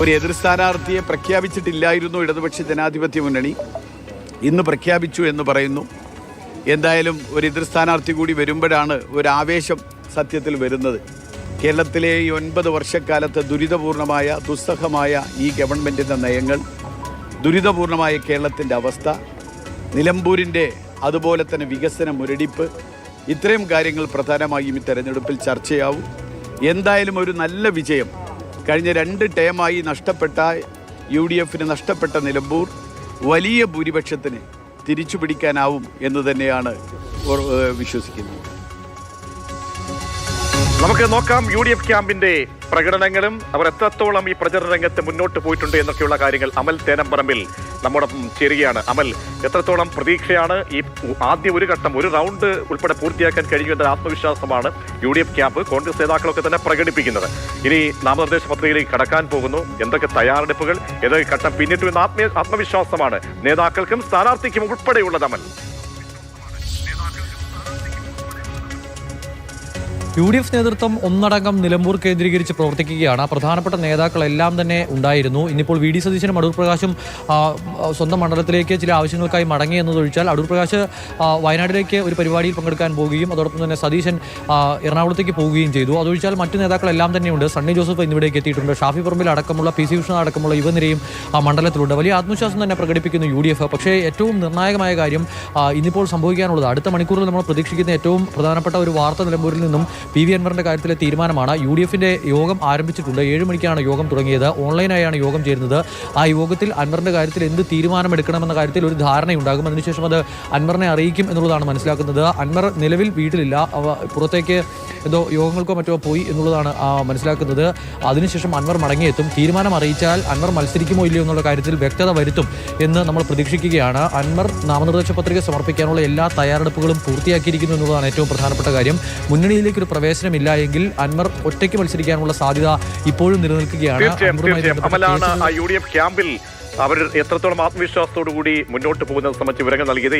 ഒരു എതിർ സ്ഥാനാർത്ഥിയെ പ്രഖ്യാപിച്ചിട്ടില്ലായിരുന്നു ഇടതുപക്ഷ ജനാധിപത്യ മുന്നണി. ഇന്ന് പ്രഖ്യാപിച്ചു എന്ന് പറയുന്നു. എന്തായാലും ഒരു എതിർ സ്ഥാനാർത്ഥി കൂടി വരുമ്പോഴാണ് ഒരു ആവേശം സത്യത്തിൽ വരുന്നത്. കേരളത്തിലെ ഈ 9 വർഷക്കാലത്ത് ദുരിതപൂർണമായ ദുസ്സഹമായ ഈ ഗവൺമെൻറ്റിൻ്റെ നയങ്ങൾ, ദുരിതപൂർണമായ കേരളത്തിൻ്റെ അവസ്ഥ, നിലമ്പൂരിൻ്റെ അതുപോലെ തന്നെ വികസന മുരടിപ്പ്, ഇത്രയും കാര്യങ്ങൾ പ്രധാനമായും ഈ തെരഞ്ഞെടുപ്പിൽ ചർച്ചയാവും. എന്തായാലും ഒരു നല്ല വിജയം കഴിഞ്ഞ 2 ടേമായി നഷ്ടപ്പെട്ട UDFന് നഷ്ടപ്പെട്ട നിലമ്പൂർ വലിയ ഭൂരിപക്ഷത്തിന് തിരിച്ചു പിടിക്കാനാവും എന്ന് തന്നെയാണ് വിശ്വസിക്കുന്നത്. നമുക്ക് നോക്കാം UDF ക്യാമ്പിന്റെ പ്രകടനങ്ങളും അവർ എത്രത്തോളം ഈ പ്രചരണ രംഗത്ത് മുന്നോട്ട് പോയിട്ടുണ്ട് എന്നൊക്കെയുള്ള കാര്യങ്ങൾ. അമൽ തേനമ്പറമ്പിൽ നമ്മോടൊപ്പം ചേരുകയാണ്. അമൽ, എത്രത്തോളം പ്രതീക്ഷയാണ് ഈ ആദ്യ ഒരു ഘട്ടം, ഒരു റൗണ്ട് ഉൾപ്പെടെ പൂർത്തിയാക്കാൻ കഴിഞ്ഞു എന്ന ആത്മവിശ്വാസമാണ് UDF ക്യാമ്പ്, കോൺഗ്രസ് നേതാക്കളൊക്കെ തന്നെ പ്രകടിപ്പിക്കുന്നത്? ഇനി നാമനിർദ്ദേശ പത്രികയിലേക്ക് കടക്കാൻ പോകുന്നു. എന്തൊക്കെ തയ്യാറെടുപ്പുകൾ, ഏതൊക്കെ ഘട്ടം പിന്നിട്ടു എന്ന ആത്മവിശ്വാസമാണ് നേതാക്കൾക്കും സ്ഥാനാർത്ഥിക്കും ഉൾപ്പെടെയുള്ളത്? അമൽ, UDF നേതൃത്വം ഒന്നടങ്കം നിലമ്പൂർ കേന്ദ്രീകരിച്ച് പ്രവർത്തിക്കുകയാണ്. പ്രധാനപ്പെട്ട നേതാക്കളെല്ലാം തന്നെ ഉണ്ടായിരുന്നു. ഇന്നിപ്പോൾ VD സതീശനും അടൂർ പ്രകാശും സ്വന്തം മണ്ഡലത്തിലേക്ക് ചില ആവശ്യങ്ങൾക്കായി മടങ്ങി എന്നതൊഴിച്ചാൽ അടൂർ പ്രകാശ് വയനാട്ടിലേക്ക് ഒരു പരിപാടിയിൽ പങ്കെടുക്കാൻ പോവുകയും അതോടൊപ്പം തന്നെ സതീശൻ എറണാകുളത്തേക്ക് പോവുകയും ചെയ്തു. അതൊഴിച്ചാൽ മറ്റു നേതാക്കളെല്ലാം തന്നെയുണ്ട്. സണ്ണി ജോസഫ് എന്നിവിടേക്ക് എത്തിയിട്ടുണ്ട്. ഷാഫി പറമ്പിൽ അടക്കമുള്ള PC വിഷ്ണു അടക്കമുള്ള യുവനിരയും മണ്ഡലത്തിലുണ്ട്. വലിയ ആത്മവിശ്വാസം തന്നെ പ്രകടിപ്പിക്കുന്നു UDF. പക്ഷേ ഏറ്റവും നിർണായകമായ കാര്യം ഇന്നിപ്പോൾ സംഭവിക്കാനുള്ളത്, അടുത്ത മണിക്കൂറിൽ നമ്മൾ പ്രതീക്ഷിക്കുന്ന ഏറ്റവും പ്രധാനപ്പെട്ട ഒരു വാർത്ത നിലമ്പൂരിൽ നിന്നും PV അൻവറിന്റെ കാര്യത്തിലെ തീരുമാനമാണ്. UDFന്റെ യോഗം ആരംഭിച്ചിട്ടുണ്ട്. 7 മണിക്കാണ് യോഗം തുടങ്ങിയത്. ഓൺലൈനായാണ് യോഗം ചേരുന്നത്. ആ യോഗത്തിൽ അൻവറിന്റെ കാര്യത്തിൽ എന്ത് തീരുമാനമെടുക്കണമെന്ന കാര്യത്തിൽ ഒരു ധാരണയുണ്ടാകും. അതിനുശേഷം അത് അൻവറിനെ അറിയിക്കും എന്നുള്ളതാണ് മനസ്സിലാക്കുന്നത്. അൻവർ നിലവിൽ വീട്ടിലില്ല, പുറത്തേക്ക് എന്തോ യോഗങ്ങൾക്കോ മറ്റോ പോയി എന്നുള്ളതാണ് മനസ്സിലാക്കുന്നത്. അതിനുശേഷം അൻവർ മടങ്ങിയെത്തും. തീരുമാനം അറിയിച്ചാൽ അൻവർ മത്സരിക്കുമോ ഇല്ലയോ എന്നുള്ള കാര്യത്തിൽ വ്യക്തത വരുത്തും എന്ന് നമ്മൾ പ്രതീക്ഷിക്കുകയാണ്. അൻവർ നാമനിർദ്ദേശ പത്രിക സമർപ്പിക്കാനുള്ള എല്ലാ തയ്യാറെടുപ്പുകളും പൂർത്തിയാക്കിയിരിക്കുന്നു എന്നുള്ളതാണ് ഏറ്റവും പ്രധാനപ്പെട്ട കാര്യം. മുന്നണിയിലേക്ക് ഒരു പ്രവേശനമില്ല എങ്കിൽ അൻവർ ഒറ്റയ്ക്ക് മത്സരിക്കാനുള്ള സാധ്യത ഇപ്പോഴും നിലനിൽക്കുകയാണ്. അമലാണ് UDF ക്യാമ്പിൽ അവർ എത്രത്തോളം ആത്മവിശ്വാസത്തോടു കൂടി മുന്നോട്ട് പോകുന്നത് സംബന്ധിച്ച് വിവരങ്ങൾ നൽകിയത്.